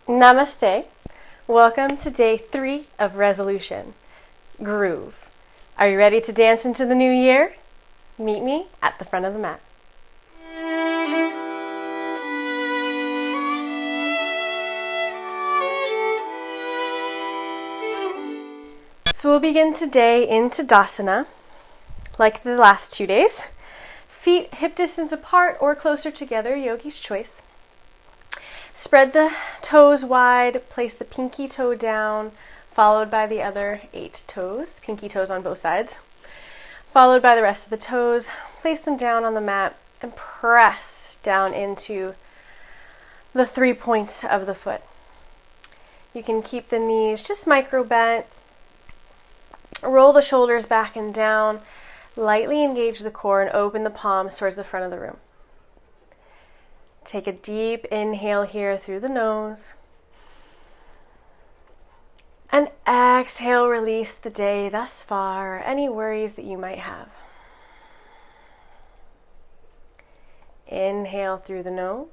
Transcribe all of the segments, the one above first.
Namaste. Welcome to day 3 of resolution. Groove. Are you ready to dance into the new year? Meet me at the front of the mat. So we'll begin today in Tadasana, like the last 2 days. Feet hip distance apart or closer together, yogi's choice. Spread the toes wide, place the pinky toe down, followed by the other 8 toes, pinky toes on both sides. Followed by the rest of the toes, place them down on the mat and press down into the 3 points of the foot. You can keep the knees just micro bent. Roll the shoulders back and down, lightly engage the core and open the palms towards the front of the room. Take a deep inhale here through the nose. And exhale, release the day thus far, any worries that you might have. Inhale through the nose.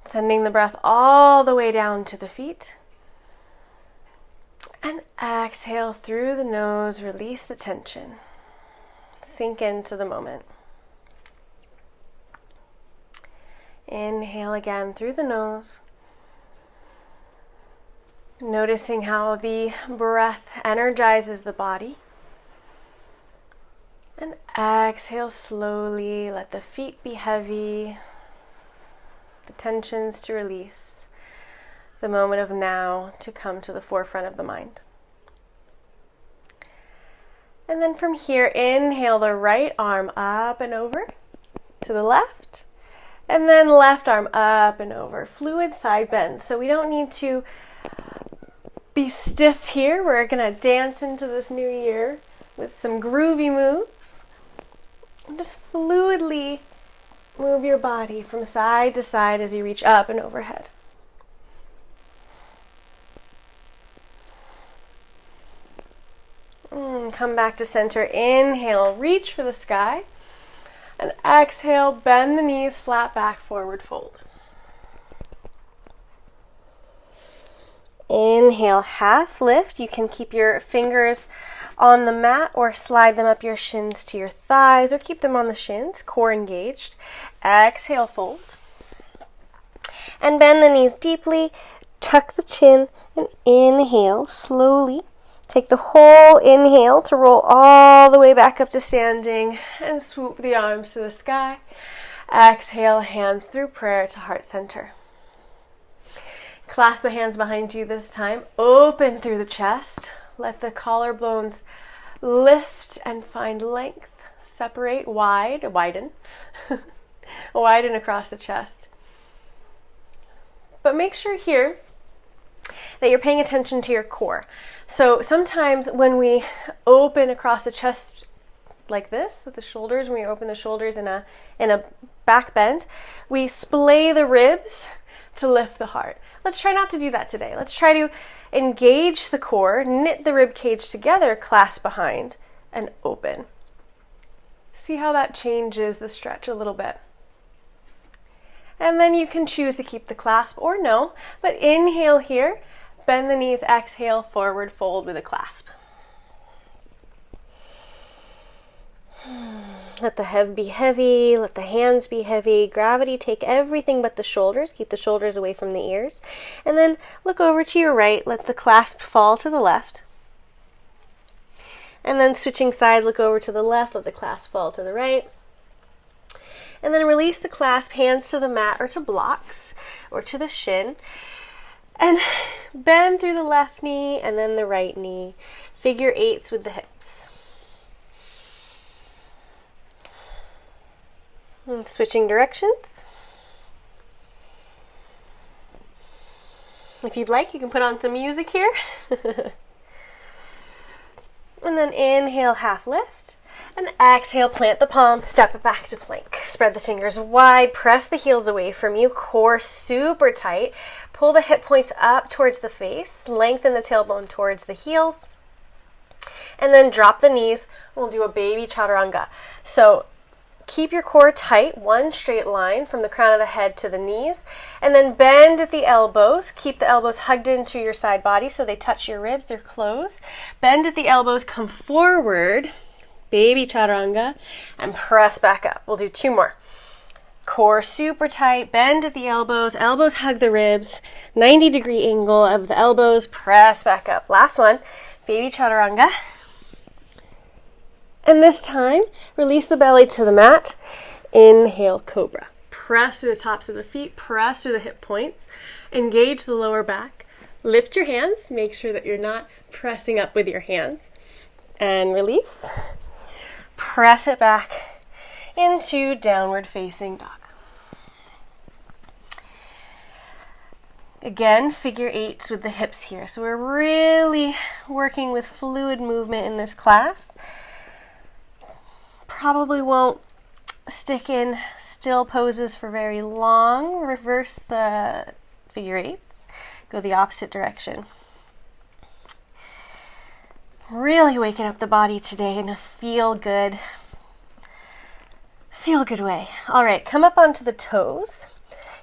Sending the breath all the way down to the feet. And exhale through the nose, release the tension. Sink into the moment. Inhale again through the nose. Noticing how the breath energizes the body. And exhale slowly, let the feet be heavy, the tensions to release, the moment of now to come to the forefront of the mind. And then from here, inhale the right arm up and over to the left. And then left arm up and over. Fluid side bends. So we don't need to be stiff here. We're going to dance into this new year with some groovy moves. And just fluidly move your body from side to side as you reach up and overhead. Come back to center. Inhale, reach for the sky. And exhale, bend the knees, flat back, forward fold. Inhale, half lift. You can keep your fingers on the mat or slide them up your shins to your thighs or keep them on the shins, core engaged. Exhale, fold. And bend the knees deeply, tuck the chin, and inhale slowly. Take the whole inhale to roll all the way back up to standing and swoop the arms to the sky. Exhale, hands through prayer to heart center. Clasp the hands behind you this time. Open through the chest. Let the collarbones lift and find length. Separate, widen. Widen across the chest. But make sure here that you're paying attention to your core. So sometimes when we open across the chest like this, with the shoulders, when we open the shoulders in a back bend, we splay the ribs to lift the heart. Let's try not to do that today. Let's try to engage the core, knit the rib cage together, clasp behind, and open. See how that changes the stretch a little bit. And then you can choose to keep the clasp or no, but inhale here, bend the knees, exhale, forward fold with a clasp. Let the head be heavy, let the hands be heavy. Gravity, take everything but the shoulders. Keep the shoulders away from the ears. And then look over to your right, let the clasp fall to the left. And then switching side, look over to the left, let the clasp fall to the right. And then release the clasp, hands to the mat or to blocks or to the shin. And bend through the left knee and then the right knee. Figure eights with the hips. And switching directions. If you'd like, you can put on some music here. And then inhale, half lift. And exhale, plant the palms, step it back to plank. Spread the fingers wide, press the heels away from you, core super tight. Pull the hip points up towards the face, lengthen the tailbone towards the heels. And then drop the knees. We'll do a baby chaturanga. So Keep your core tight, one straight line from the crown of the head to the knees, and then bend at the elbows. Keep the elbows hugged into your side body so they touch your ribs, they're closed. Bend at the elbows, come forward, baby chaturanga, and press back up. We'll do 2 more. Core super tight, bend at the elbows, elbows hug the ribs, 90-degree angle of the elbows, press back up. Last one, baby chaturanga. And this time, release the belly to the mat. Inhale, cobra. Press through the tops of the feet, press through the hip points, engage the lower back. Lift your hands, make sure that you're not pressing up with your hands. And release. Press it back into downward facing dog. Again, figure 8s with the hips here. So we're really working with fluid movement in this class. Probably won't stick in still poses for very long. Reverse the figure 8s. Go the opposite direction. Really waking up the body today in a feel good way. All right, come up onto the toes.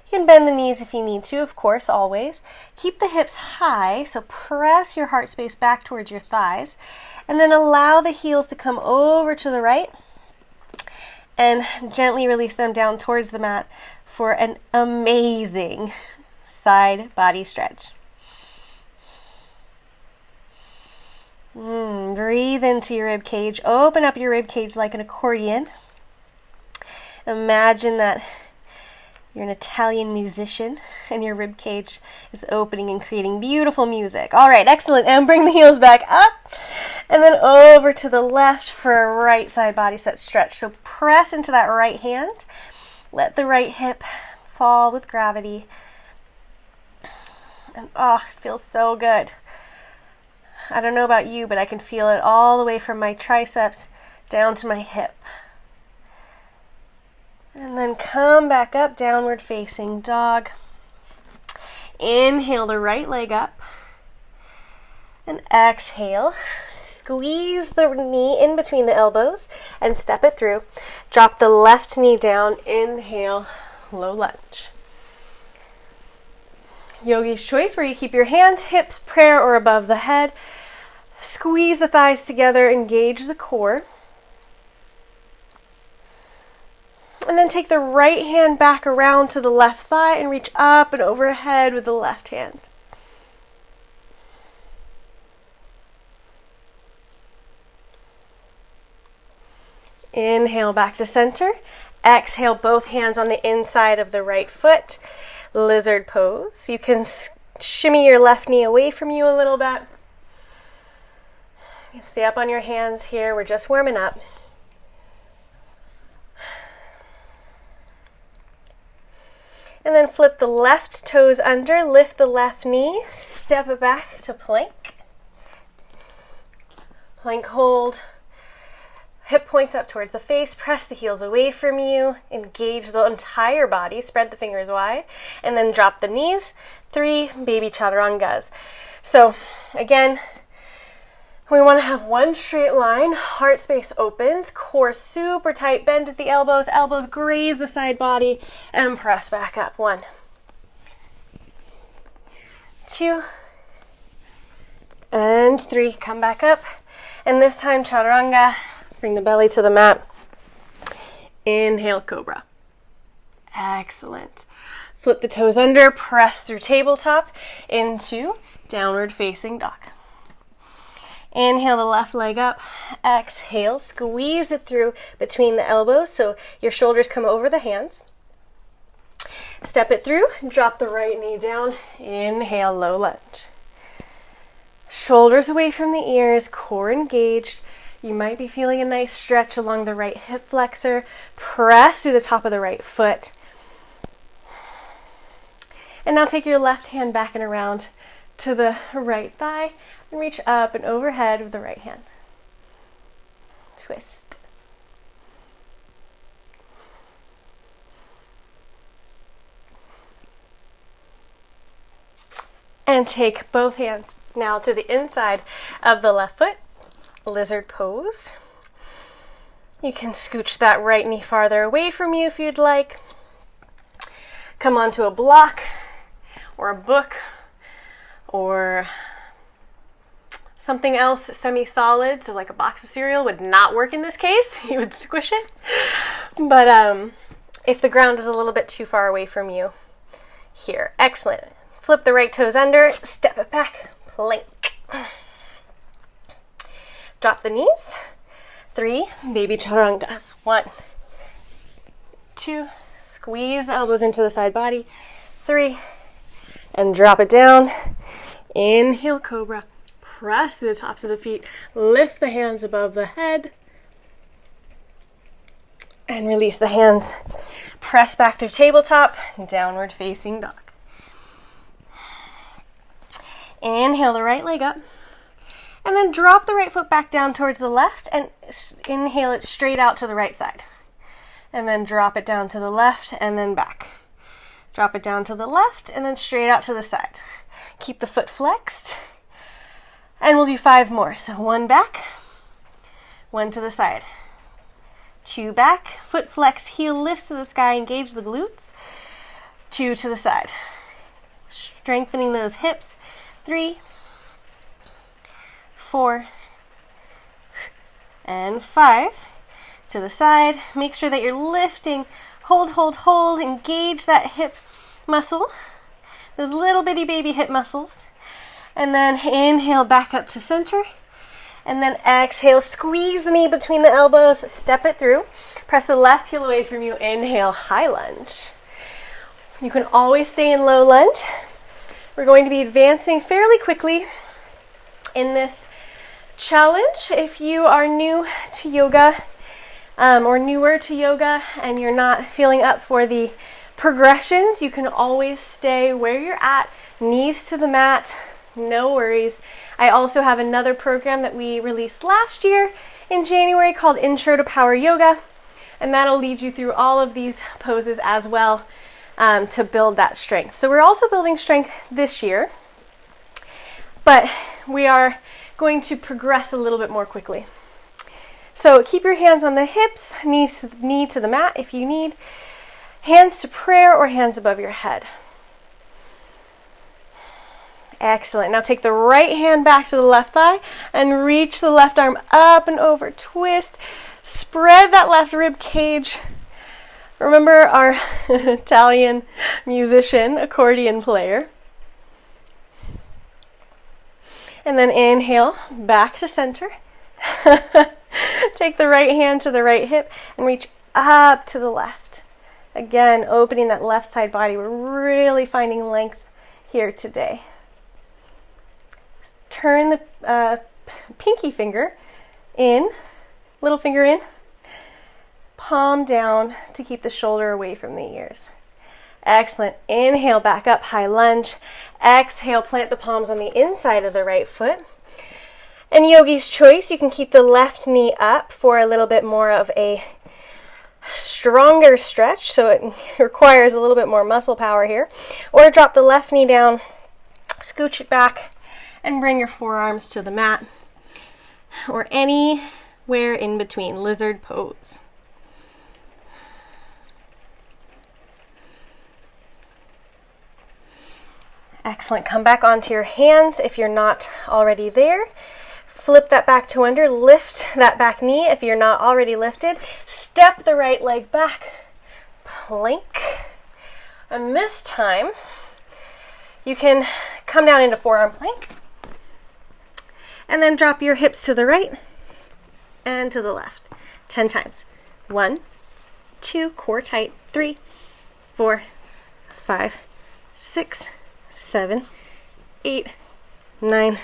You can bend the knees if you need to, of course, always. Keep the hips high, so press your heart space back towards your thighs, and then allow the heels to come over to the right, and gently release them down towards the mat for an amazing side body stretch. Breathe into your rib cage. Open up your rib cage like an accordion. Imagine that you're an Italian musician and your rib cage is opening and creating beautiful music. All right, excellent. And bring the heels back up and then over to the left for a right side body set stretch. So press into that right hand. Let the right hip fall with gravity. And oh, it feels so good. I don't know about you, but I can feel it all the way from my triceps down to my hip. And then come back up, downward facing dog. Inhale the right leg up. And exhale. Squeeze the knee in between the elbows and step it through. Drop the left knee down. Inhale, low lunge. Yogi's choice, where you keep your hands, hips, prayer, or above the head. Squeeze the thighs together, engage the core. And then take the right hand back around to the left thigh and reach up and overhead with the left hand. Inhale back to center. Exhale, both hands on the inside of the right foot. Lizard pose. You can shimmy your left knee away from you a little bit. You can stay up on your hands here. We're just warming up. And then flip the left toes under, lift the left knee, step it back to plank. Plank hold. Hip points up towards the face, press the heels away from you, engage the entire body, spread the fingers wide, and then drop the knees. 3 baby chaturangas. So again, we want to have one straight line, heart space opens, core super tight, bend at the elbows, elbows graze the side body, and press back up. 1, 2, and 3. Come back up, and this time chaturanga. Bring the belly to the mat. Inhale, cobra. Excellent. Flip the toes under, press through tabletop into downward facing dog. Inhale the left leg up. Exhale, squeeze it through between the elbows so your shoulders come over the hands. Step it through, drop the right knee down. Inhale, low lunge. Shoulders away from the ears, core engaged. You might be feeling a nice stretch along the right hip flexor. Press through the top of the right foot. And now take your left hand back and around to the right thigh and reach up and overhead with the right hand. Twist. And take both hands now to the inside of the left foot. Lizard pose. You can scooch that right knee farther away from you if you'd like. Come onto a block or a book or something else semi-solid, so like a box of cereal would not work in this case. You would squish it. But if the ground is a little bit too far away from you, here. Excellent. Flip the right toes under, step it back, plank. Drop the knees. 3, baby charangas. 1, 2, squeeze the elbows into the side body. 3, and drop it down. Inhale, cobra. Press to the tops of the feet. Lift the hands above the head. And release the hands. Press back through tabletop. Downward facing dog. Inhale the right leg up. And then drop the right foot back down towards the left and inhale it straight out to the right side. And then drop it down to the left and then back. Drop it down to the left and then straight out to the side. Keep the foot flexed. And we'll do 5 more. So 1 back, 1 to the side. 2 back, foot flex, heel lifts to the sky, engage the glutes. 2 to the side. Strengthening those hips. 3, 4, and 5. To the side. Make sure that you're lifting. Hold, hold, hold. Engage that hip muscle. Those little bitty baby hip muscles. And then inhale back up to center. And then exhale, squeeze the knee between the elbows, step it through. Press the left heel away from you. Inhale, high lunge. You can always stay in low lunge. We're going to be advancing fairly quickly in this challenge. If you are new to yoga or newer to yoga and you're not feeling up for the progressions, you can always stay where you're at, knees to the mat. No worries. I also have another program that we released last year in January called Intro to Power Yoga, and that'll lead you through all of these poses as well to build that strength. So we're also building strength this year, but we are going to progress a little bit more quickly. So keep your hands on the hips, knee to the mat if you need, hands to prayer or hands above your head. Excellent. Now take the right hand back to the left thigh and reach the left arm up and over. Twist. Spread that left rib cage. Remember our Italian musician, accordion player. And then inhale, back to center. Take the right hand to the right hip and reach up to the left. Again, opening that left side body. We're really finding length here today. Turn the pinky finger in, little finger in, palm down to keep the shoulder away from the ears. Excellent. Inhale, back up, high lunge. Exhale, plant the palms on the inside of the right foot. And yogi's choice, you can keep the left knee up for a little bit more of a stronger stretch, so it requires a little bit more muscle power here. Or drop the left knee down, scooch it back, and bring your forearms to the mat or anywhere in between, lizard pose. Excellent. Come back onto your hands if you're not already there. Flip that back to under, lift that back knee if you're not already lifted. Step the right leg back, plank. And this time, you can come down into forearm plank. And then drop your hips to the right and to the left. 10 times. 1, 2, core tight. 3, 4, 5, 6, 7, 8, 9,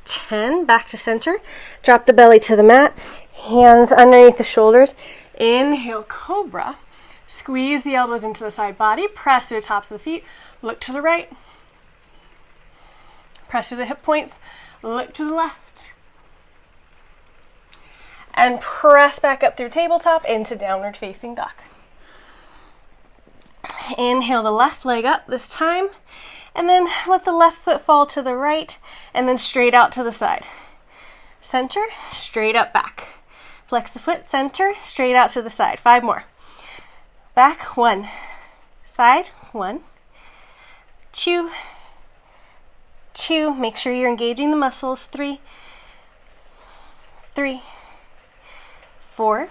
10. Back to center. Drop the belly to the mat. Hands underneath the shoulders. Inhale, cobra. Squeeze the elbows into the side body. Press to the tops of the feet. Look to the right. Press to the hip points. Look to the left. And press back up through tabletop into downward facing dog. Inhale the left leg up this time. And then let the left foot fall to the right and then straight out to the side. Center, straight up back. Flex the foot, center, straight out to the side. 5 more. Back, 1. Side, 1. 2. 2. Make sure you're engaging the muscles. 3. 3. 4.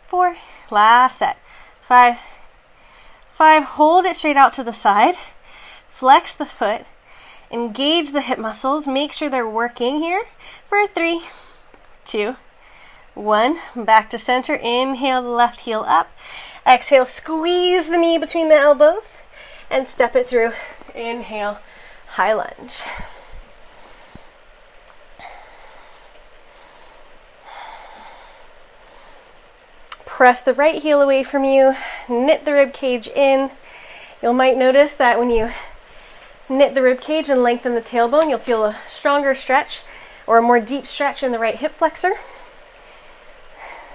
4. Last set. 5. 5. Hold it straight out to the side. Flex the foot. Engage the hip muscles. Make sure they're working here for 3, 2, 1. Back to center. Inhale the left heel up. Exhale, squeeze the knee between the elbows and step it through. Inhale, high lunge. Press the right heel away from you. Knit the rib cage in. You might notice that when you knit the rib cage and lengthen the tailbone, you'll feel a stronger stretch or a more deep stretch in the right hip flexor.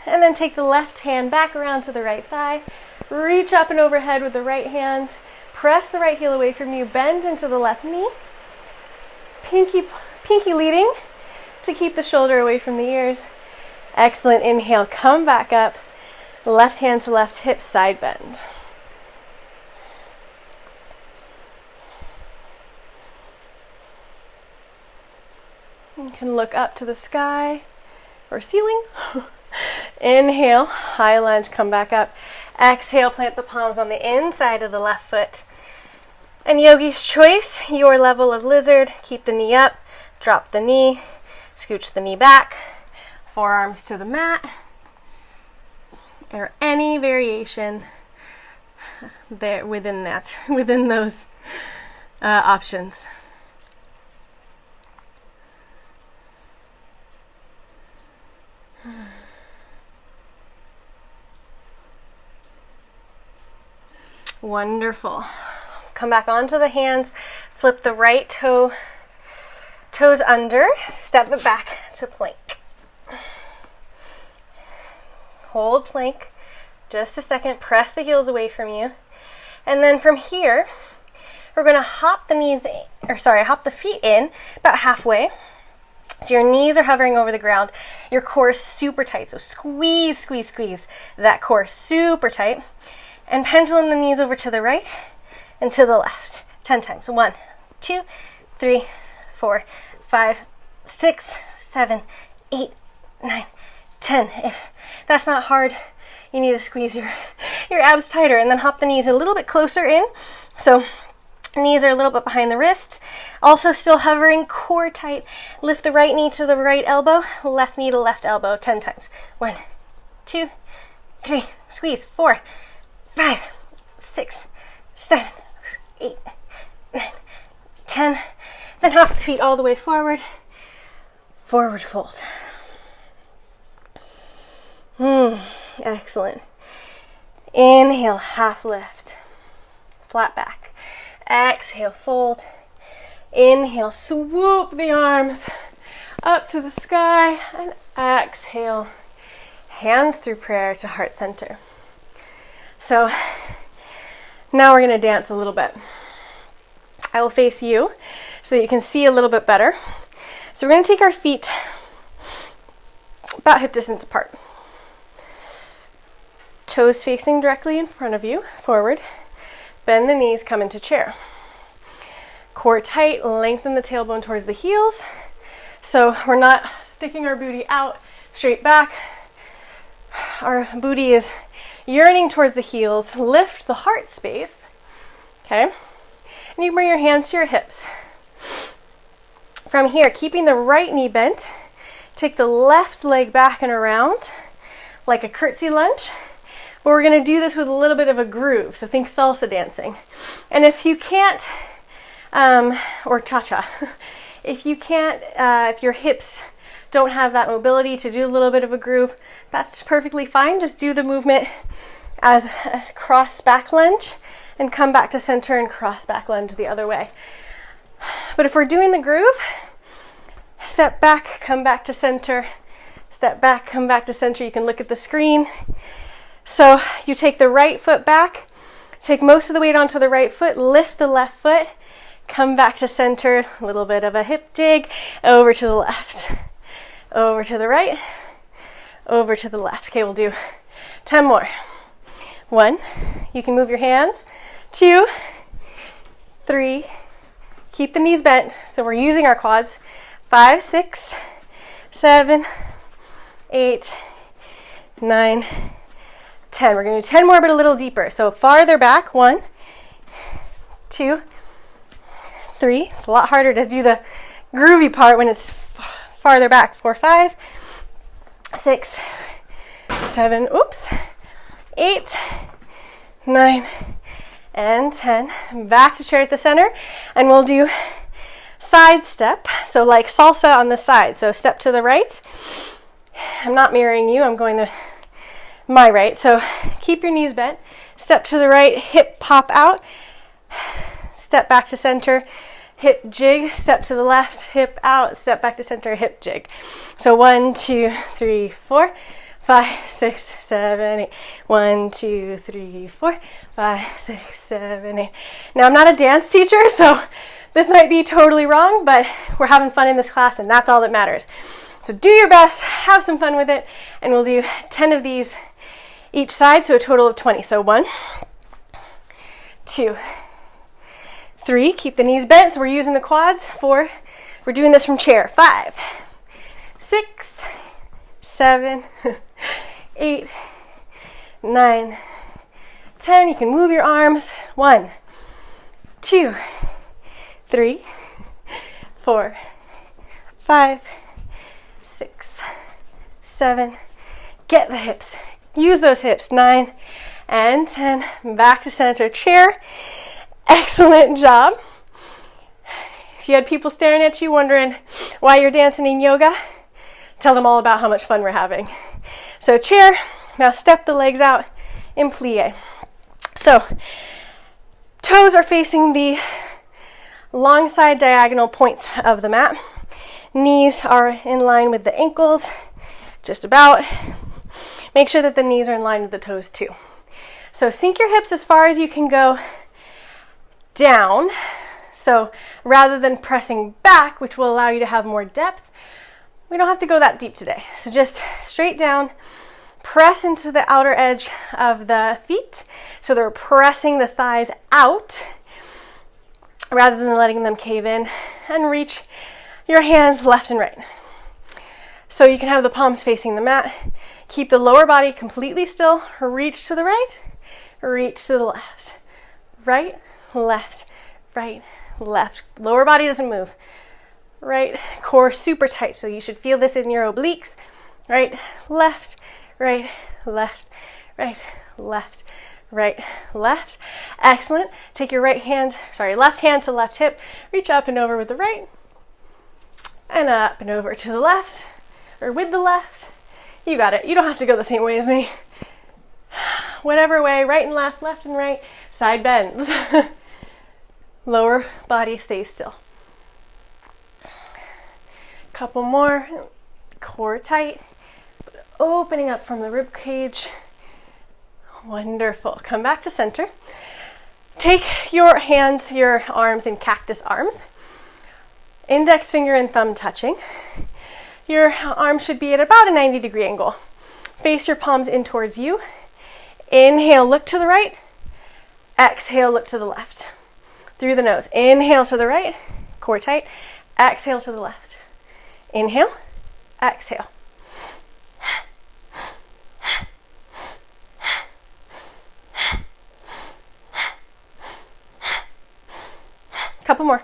And then take the left hand back around to the right thigh. Reach up and overhead with the right hand. Press the right heel away from you. Bend into the left knee. Pinky leading to keep the shoulder away from the ears. Excellent. Inhale. Come back up. Left hand to left hip, side bend. You can look up to the sky or ceiling. Inhale, high lunge, come back up. Exhale, plant the palms on the inside of the left foot. And yogi's choice, your level of lizard. Keep the knee up, drop the knee, scooch the knee back, forearms to the mat, or any variation there within those options. Wonderful. Come back onto the hands, flip the right toes under, step it back to plank. Hold plank, just a second, press the heels away from you. And then from here, we're gonna hop the feet in about halfway. So your knees are hovering over the ground, your core is super tight. So squeeze, squeeze, squeeze that core super tight. And pendulum the knees over to the right and to the left 10 times. 1, 2, 3, 4, 5, 6, 7, 8, 9, 10. If that's not hard, you need to squeeze your abs tighter, and then hop the knees a little bit closer in. So knees are a little bit behind the wrist. Also still hovering, core tight. Lift the right knee to the right elbow, left knee to left elbow 10 times. 1, 2, 3, squeeze. 4, 5, 6, 7, 8, 9, 10. Then hop the feet all the way forward. Forward fold. Excellent. Inhale, half lift. Flat back. Exhale, fold. Inhale, swoop the arms up to the sky. And exhale, hands through prayer to heart center. So now we're going to dance a little bit. I will face you so that you can see a little bit better. So we're going to take our feet about hip distance apart. Toes facing directly in front of you, forward. Bend the knees, come into chair. Core tight, lengthen the tailbone towards the heels. So we're not sticking our booty out straight back. Our booty is yearning towards the heels. Lift the heart space. Okay? And you can bring your hands to your hips. From here, keeping the right knee bent, take the left leg back and around like a curtsy lunge. But we're going to do this with a little bit of a groove. So think salsa dancing. And if you can't, or cha-cha, if you can't, if your hips don't have that mobility to do a little bit of a groove, that's perfectly fine. Just do the movement as a cross back lunge and come back to center and cross back lunge the other way. But if we're doing the groove, step back, come back to center, step back, come back to center. You can look at the screen. So you take the right foot back, take most of the weight onto the right foot, lift the left foot, come back to center, a little bit of a hip jig, over to the left, over to the right, over to the left. Okay, we'll do 10 more. 1, you can move your hands. 2, 3, keep the knees bent, so we're using our quads. 5, 6, 7, 8, 9, 10. We're going to do 10 more, but a little deeper. So farther back. 1, 2, 3. It's a lot harder to do the groovy part when it's farther back. 4, 5, 6, 7, 8, 9, and 10. Back to chair at the center, and we'll do side step. So like salsa on the side. So step to the right. I'm not mirroring you. I'm going my right. So keep your knees bent. Step to the right, hip pop out. Step back to center, hip jig. Step to the left, hip out. Step back to center, hip jig. So 1, 2, 3, 4, 5, 6, 7, 8. 1, 2, 3, 4, 5, 6, 7, 8. Now I'm not a dance teacher, so this might be totally wrong, but we're having fun in this class, and that's all that matters. So do your best, have some fun with it, and we'll do 10 of these each side, so a total of 20. So 1, 2, 3, keep the knees bent, so we're using the quads. 4, we're doing this from chair. 5, 6, 7, 8, 9, 10. You can move your arms. 1, 2, 3, 4, 5, 6, 7. Get the hips. Use those hips. 9 and 10. Back to center chair. Excellent job. If you had people staring at you wondering why you're dancing in yoga, tell them all about how much fun we're having. So chair. Now step the legs out in plie. So toes are facing the long side diagonal points of the mat. Knees are in line with the ankles, just about. Make sure that the knees are in line with the toes too. So sink your hips as far as you can go down. So rather than pressing back, which will allow you to have more depth, we don't have to go that deep today. So just straight down, press into the outer edge of the feet. So they're pressing the thighs out rather than letting them cave in, and reach your hands left and right. So you can have the palms facing the mat. Keep the lower body completely still. Reach to the right, reach to the left. Right, left, right, left. Lower body doesn't move. Right, core super tight, so you should feel this in your obliques. Right, left, right, left, right, left, right, left. Excellent. Take your left hand to left hip. Reach up and over with the right, and up and over to the left, or with the left. You got it. You don't have to go the same way as me. Whatever way, right and left and right, side bends. Lower body stays still. Couple more. Core tight, opening up from the rib cage. Wonderful. Come back to center. Take your hands, your arms in cactus arms. Index finger and thumb touching. Your arm should be at about a 90-degree angle. Face your palms in towards you. Inhale, look to the right. Exhale, look to the left. Through the nose. Inhale to the right, core tight. Exhale to the left. Inhale, exhale. Couple more.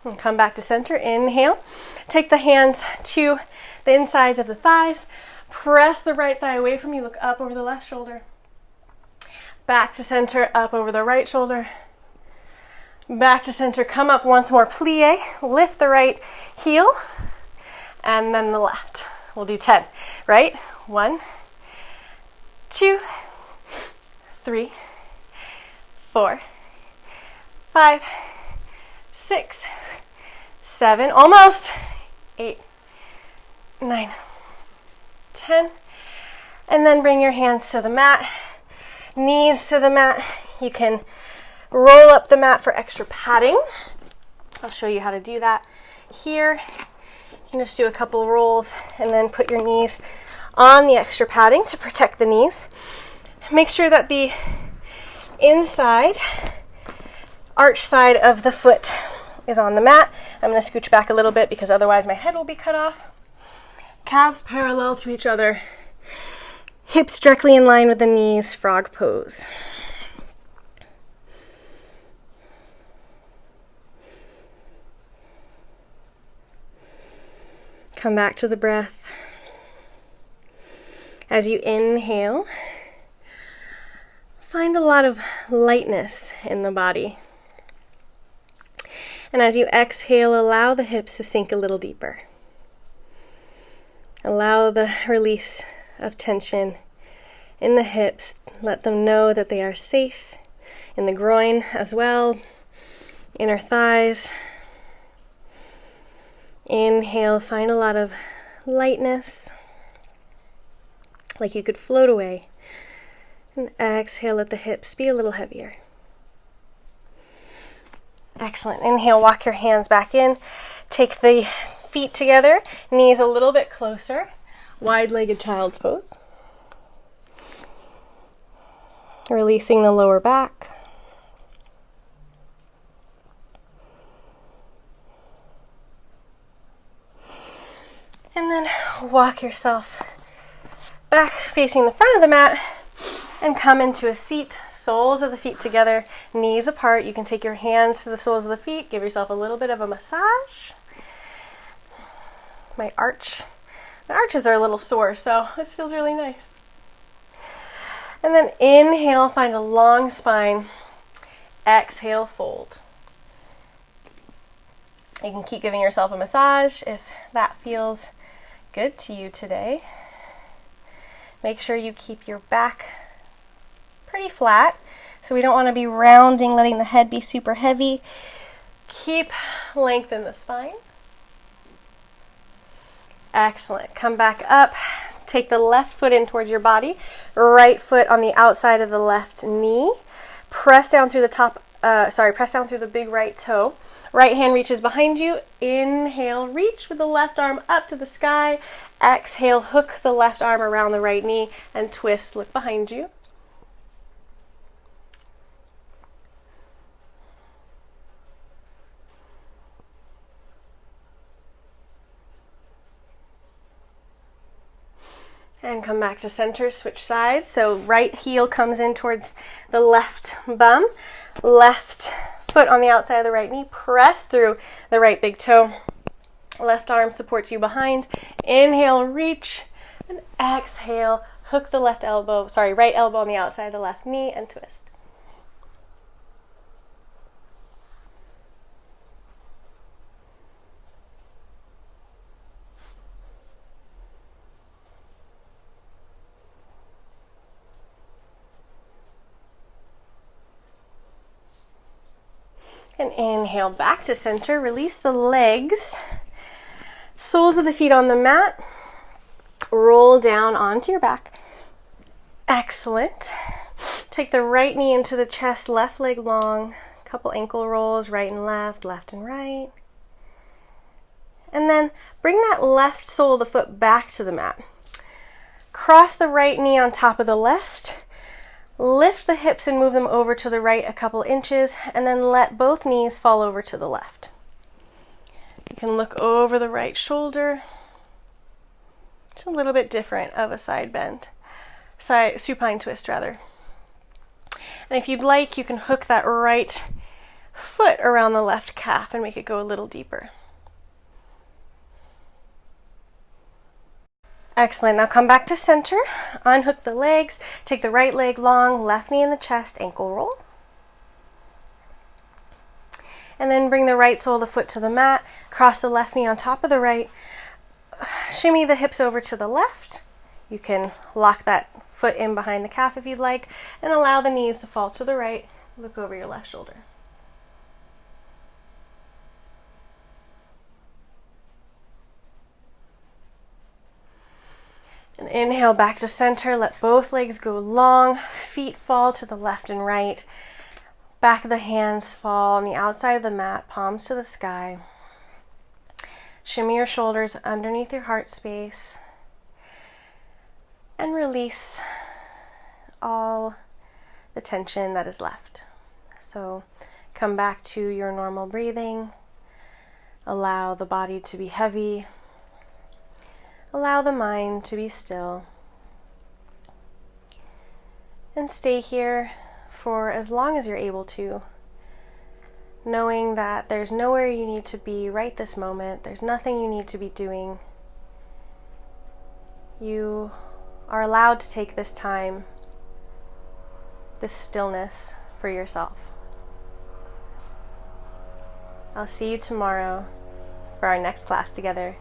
And come back to center. Inhale. Take the hands to the insides of the thighs. Press the right thigh away from you. Look up over the left shoulder. Back to center, up over the right shoulder. Back to center, come up once more. Plie. Lift the right heel. And then the left. We'll do 10. Right? 1, 2, 3, 4, 5, 6, 7, almost, 8, 9, 10, and then bring your hands to the mat, knees to the mat. You can roll up the mat for extra padding. I'll show you how to do that here. You can just do a couple rolls and then put your knees on the extra padding to protect the knees. Make sure that the inside arch side of the foot is on the mat. I'm going to scooch back a little bit because otherwise my head will be cut off. Calves parallel to each other. Hips directly in line with the knees, frog pose. Come back to the breath. As you inhale, find a lot of lightness in the body. And as you exhale, allow the hips to sink a little deeper. Allow the release of tension in the hips. Let them know that they are safe. In the groin as well. Inner thighs. Inhale, find a lot of lightness, like you could float away. And exhale, let the hips be a little heavier. Excellent. Inhale, walk your hands back in. Take the feet together, knees a little bit closer. Wide-legged child's pose. Releasing the lower back. And then walk yourself back facing the front of the mat and come into a seat. Soles of the feet together, knees apart. You can take your hands to the soles of the feet. Give yourself a little bit of a massage. My arches are a little sore, so this feels really nice. And then inhale, find a long spine. Exhale, fold. You can keep giving yourself a massage if that feels good to you today. Make sure you keep your back pretty flat. So we don't want to be rounding, letting the head be super heavy. Keep length in the spine. Excellent. Come back up. Take the left foot in towards your body. Right foot on the outside of the left knee. Press down through press down through the big right toe. Right hand reaches behind you. Inhale, reach with the left arm up to the sky. Exhale, hook the left arm around the right knee and twist, look behind you. And come back to center, switch sides. So right heel comes in towards the left bum. Left foot on the outside of the right knee. Press through the right big toe. Left arm supports you behind. Inhale, reach. And exhale, hook the right elbow on the outside of the left knee and twist. And inhale back to center. Release the legs. Soles of the feet on the mat. Roll down onto your back. Excellent. Take the right knee into the chest, left leg long. Couple ankle rolls, right and left and right. And then bring that left sole of the foot back to the mat. Cross the right knee on top of the left. Lift the hips and move them over to the right a couple inches, and then let both knees fall over to the left. You can look over the right shoulder. It's a little bit different of a supine twist rather. And if you'd like, you can hook that right foot around the left calf and make it go a little deeper. Excellent. Now come back to center. Unhook the legs. Take the right leg long, left knee in the chest, ankle roll. And then bring the right sole of the foot to the mat. Cross the left knee on top of the right. Shimmy the hips over to the left. You can lock that foot in behind the calf if you'd like, and allow the knees to fall to the right. Look over your left shoulder. And inhale back to center. Let both legs go long. Feet fall to the left and right. Back of the hands fall on the outside of the mat, palms to the sky. Shimmy your shoulders underneath your heart space and release all the tension that is left. So come back to your normal breathing. Allow the body to be heavy. Allow the mind to be still. And stay here for as long as you're able to, knowing that there's nowhere you need to be right this moment. There's nothing you need to be doing. You are allowed to take this time, this stillness for yourself. I'll see you tomorrow for our next class together.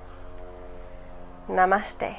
Namaste.